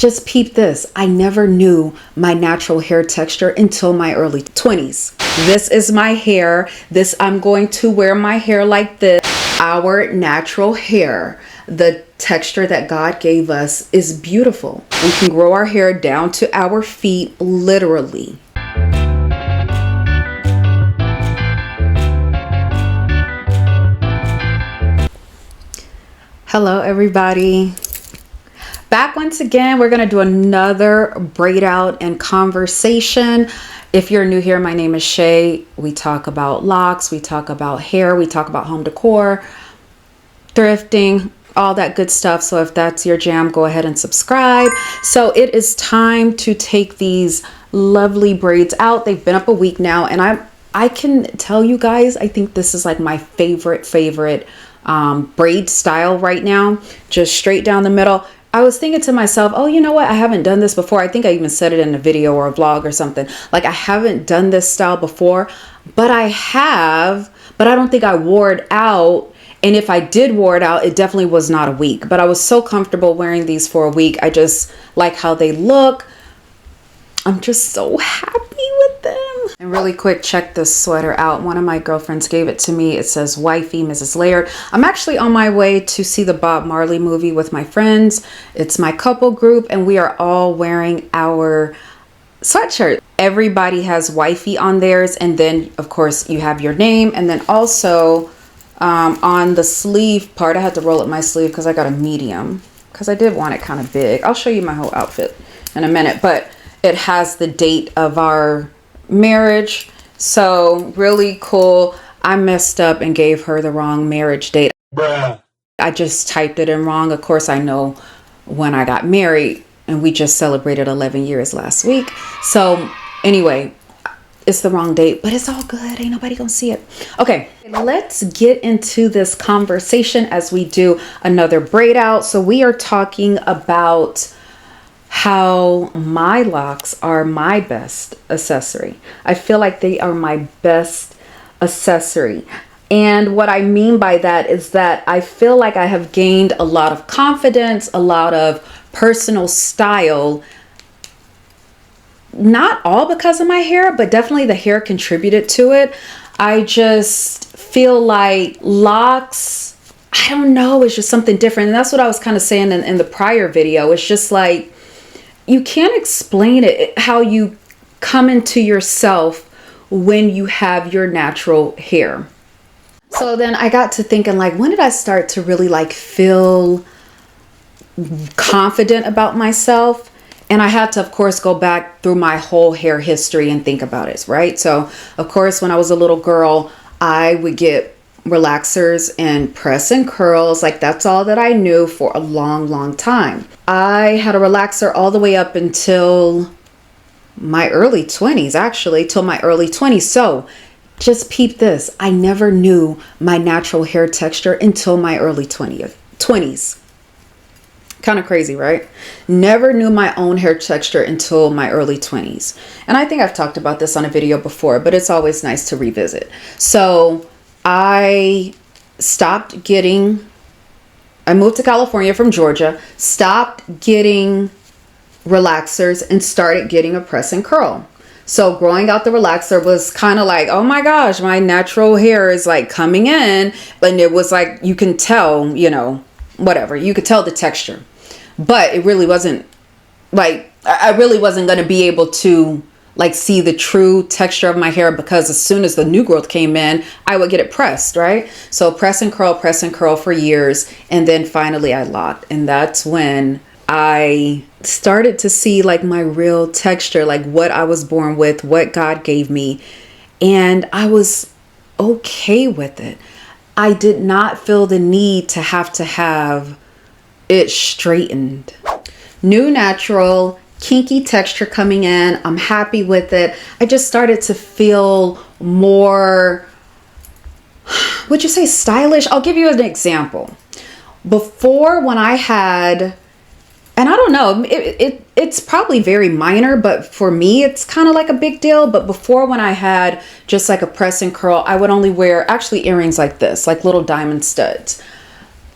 Just peep this. I never knew my natural hair texture until my early 20s. This is my hair. I'm going to wear my hair like this. Our natural hair, the texture that God gave us, is beautiful. We can grow our hair down to our feet, literally. Hello, everybody. Back once again, we're going to do another braid out and conversation. If you're new here, my name is Shae. We talk about locks, we talk about hair, we talk about home decor, thrifting, all that good stuff. So if that's your jam, go ahead and subscribe. So it is time to take these lovely braids out. They've been up a week now, and I can tell you guys, I think this is like my favorite braid style right now. Just straight down the middle. I was thinking to myself, oh, you know what? I haven't done this before. I think I even said it in a video or a vlog or something. Like, I haven't done this style before, but I don't think I wore it out. And if I did wear it out, it definitely was not a week, but I was so comfortable wearing these for a week. I just like how they look. I'm just so happy with them. And really quick, check this sweater out. One of my girlfriends gave it to me. It says Wifey, Mrs. Laird. I'm actually on my way to see the Bob Marley movie with my friends. It's my couple group, and we are all wearing our sweatshirt. Everybody has Wifey on theirs, and then of course you have your name, and then also on the sleeve part, I had to roll up my sleeve because I got a medium because I did want it kind of big. I'll show you my whole outfit in a minute, but it has the date of our marriage. So really cool. I messed up and gave her the wrong marriage date. Bruh. I just typed it in wrong. Of course, I know when I got married, and we just celebrated 11 years last week. So anyway, it's the wrong date, but it's all good. Ain't nobody gonna see it. Okay, let's get into this conversation as we do another braid out. So we are talking about how my locks are my best accessory. I feel like they are my best accessory. And what I mean by that is that I feel like I have gained a lot of confidence, a lot of personal style. Not all because of my hair, but definitely the hair contributed to it. I just feel like locks, I don't know, it's just something different. And that's what I was kind of saying in the prior video. It's just like, you can't explain it, how you come into yourself when you have your natural hair. So then I got to thinking, like, when did I start to really like feel confident about myself? And I had to, of course, go back through my whole hair history and think about it, right? So, of course, when I was a little girl, I would get relaxers and press and curls. Like, that's all that I knew for a long time. I had a relaxer all the way up until my early 20s, actually, till my early 20s. So just peep this. I never knew my natural hair texture until my early 20s. Kind of crazy, right? Never knew my own hair texture until my early 20s. And I think I've talked about this on a video before, but it's always nice to revisit. So I moved to California from Georgia, stopped getting relaxers and started getting a press and curl. So growing out the relaxer was kind of like, oh my gosh, my natural hair is like coming in. And it was like, you can tell, you know, whatever, you could tell the texture, but it really wasn't like, I really wasn't going to be able to like see the true texture of my hair, because as soon as the new growth came in, I would get it pressed, right? So press and curl for years. And then finally I locked. And that's when I started to see like my real texture, like what I was born with, what God gave me. And I was okay with it. I did not feel the need to have it straightened. New natural, kinky texture coming in. I'm happy with it. I just started to feel more, would you say stylish? I'll give you an example. Before, when I had, and I don't know, it's probably very minor, but for me, it's kind of like a big deal. But before, when I had just like a press and curl, I would only wear actually earrings like this, like little diamond studs.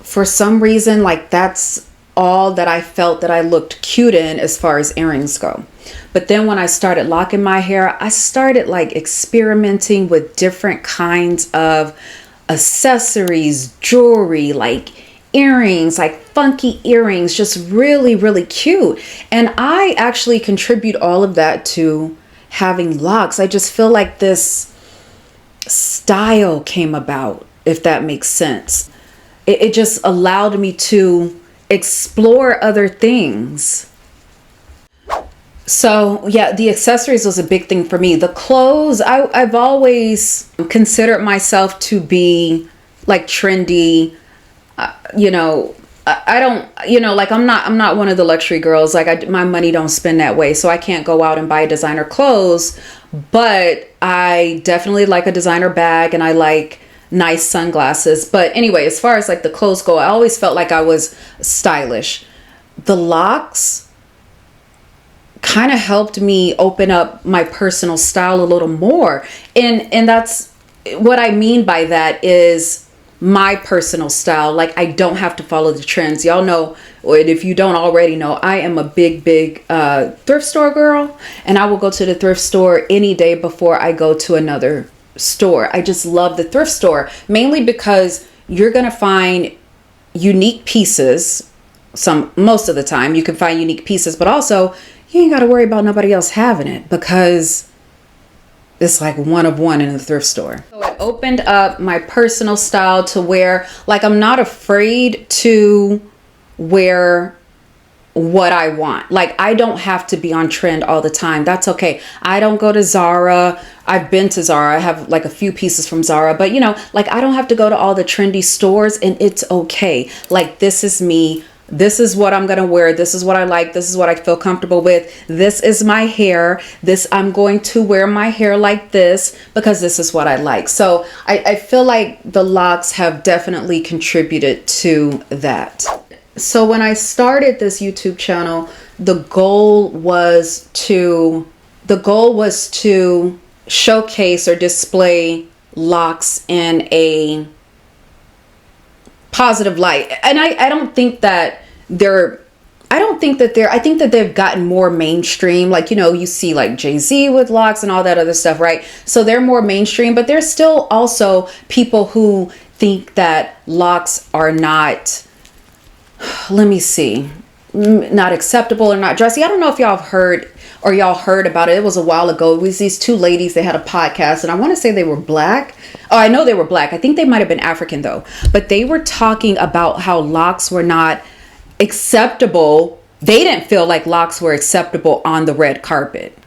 For some reason, like that's all that I felt that I looked cute in as far as earrings go. But then when I started locking my hair, I started like experimenting with different kinds of accessories, jewelry, like earrings, like funky earrings, just really, really cute. And I actually contribute all of that to having locks. I just feel like this style came about, if that makes sense. It just allowed me to explore other things. So yeah, the accessories was a big thing for me. The clothes, I've always considered myself to be like trendy. You know, I don't, you know, like I'm not one of the luxury girls. Like my money don't spend that way. So I can't go out and buy designer clothes, but I definitely like a designer bag and I like nice sunglasses. But anyway, as far as like the clothes go, I always felt like I was stylish. The locks kind of helped me open up my personal style a little more. And that's what I mean by that is my personal style. Like I don't have to follow the trends. Y'all know, or if you don't already know, I am a big thrift store girl, and I will go to the thrift store any day before I go to another store. I just love the thrift store, mainly because you're gonna find unique pieces. Most of the time you can find unique pieces, but also you ain't got to worry about nobody else having it because it's like one of one in the thrift store. So it opened up my personal style to where like I'm not afraid to wear what I want. Like I don't have to be on trend all the time. That's okay. I don't go to Zara. I've been to Zara. I have like a few pieces from Zara, but you know, like I don't have to go to all the trendy stores, and it's okay. Like this is me. This is what I'm going to wear. This is what I like. This is what I feel comfortable with. This is my hair. I'm going to wear my hair like this because this is what I like. So I feel like the locks have definitely contributed to that. So when I started this YouTube channel, the goal was to showcase or display locks in a positive light. And I think that I think that they've gotten more mainstream. Like, you know, you see like Jay-Z with locks and all that other stuff, right? So they're more mainstream, but there's still also people who think that locks are not, let me see, not acceptable or not dressy. I don't know if y'all have heard about it. It was a while ago. It was these two ladies. They had a podcast, and I want to say they were black. Oh, I know they were black. I think they might have been African though. But they were talking about how locks were not acceptable. They didn't feel like locks were acceptable on the red carpet.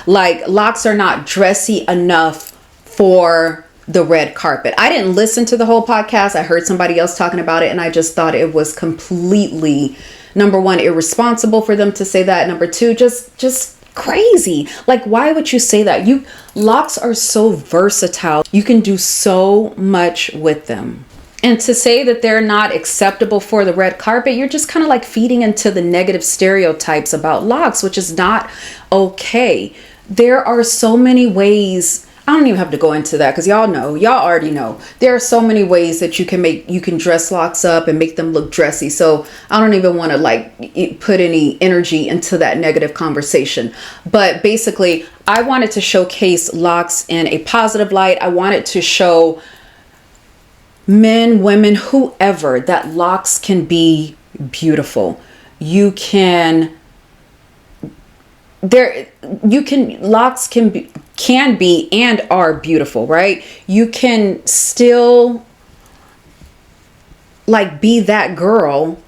Like locks are not dressy enough for the red carpet. I didn't listen to the whole podcast. I heard somebody else talking about it, and I just thought it was completely, number one, irresponsible for them to say that. Number two, just crazy. Like, why would you say that? Locks are so versatile. You can do so much with them. And to say that they're not acceptable for the red carpet, you're just kind of like feeding into the negative stereotypes about locks, which is not okay. There are so many ways. I don't even have to go into that because y'all already know. There are so many ways that you can dress locks up and make them look dressy. So I don't even want to like put any energy into that negative conversation. But basically, I wanted to showcase locks in a positive light. I wanted to show men, women, whoever, that locks can be beautiful. Locks can be and are beautiful, right? You can still like be that girl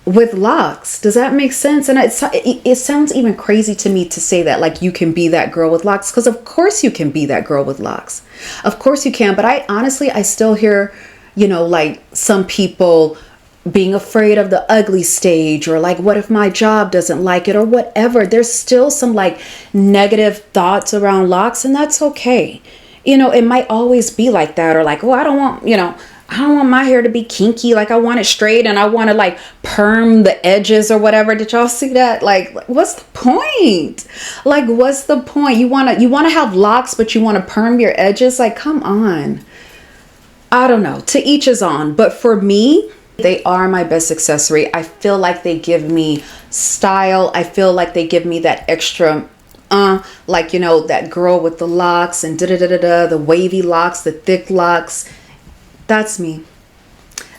with locks. Does that make sense? And it sounds even crazy to me to say that, like, you can be that girl with locks, because of course you can be that girl with locks. Of course you can. But I still hear, you know, like some people being afraid of the ugly stage, or like, what if my job doesn't like it, or whatever. There's still some like negative thoughts around locks, and that's okay. You know, it might always be like that, or like, oh, I don't want my hair to be kinky. Like, I want it straight, and I want to like perm the edges or whatever. Did y'all see that? Like, what's the point? Like, what's the point? You want to have locks, but you want to perm your edges? Like, come on. I don't know, to each his own. But for me, they are my best accessory. I feel like they give me style. I feel like they give me that extra, like, you know, that girl with the locks and da-da-da-da-da, the wavy locks, the thick locks. That's me.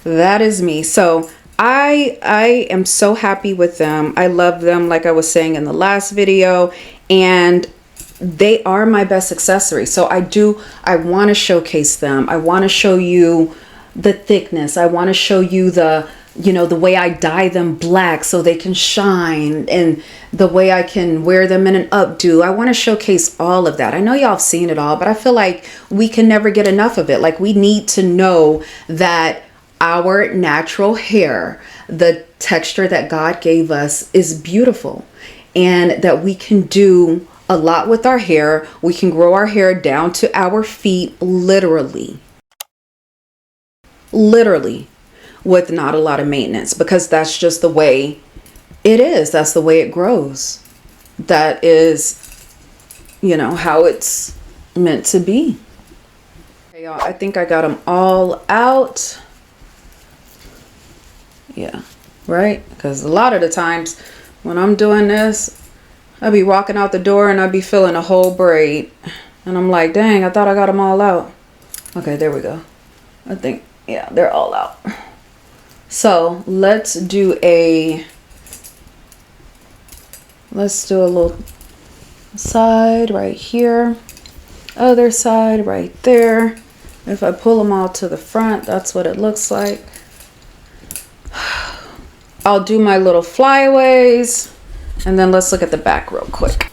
That is me. So I am so happy with them. I love them, like I was saying in the last video, and they are my best accessory. So I want to showcase them. I want to show you the thickness. I want to show you the, you know, the way I dye them black so they can shine, and the way I can wear them in an updo. I want to showcase all of that. I know y'all have seen it all, but I feel like we can never get enough of it. Like, we need to know that our natural hair, the texture that God gave us, is beautiful, and that we can do a lot with our hair. We can grow our hair down to our feet, literally, with not a lot of maintenance, because that's just the way it is. That's the way it grows. That is, you know, how it's meant to be. Okay, y'all, I think I got them all out. Yeah, right? Because a lot of the times when I'm doing this, I'll be walking out the door and I'll be feeling a whole braid. And I'm like, dang, I thought I got them all out. Okay, there we go. I think, yeah, they're all out. So let's do a little side right here. Other side right there. If I pull them all to the front, that's what it looks like. I'll do my little flyaways, and then let's look at the back real quick.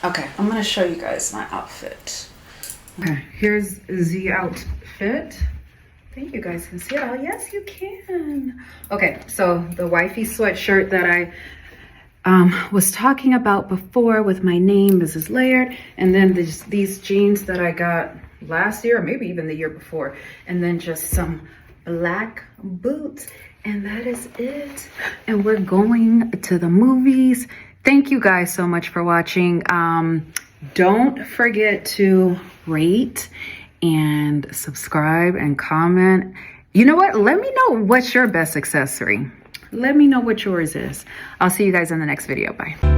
Okay, I'm gonna show you guys my outfit. Okay, here's the outfit. I think you guys can see it all. Yes, you can. Okay, so the wifey sweatshirt that I was talking about before with my name, Mrs. Laird, and then these jeans that I got last year, or maybe even the year before, and then just some black boots, and that is it. And we're going to the movies. Thank you guys so much for watching. Don't forget to rate and subscribe and comment. You know what? Let me know what's your best accessory. Let me know what yours is. I'll see you guys in the next video. Bye.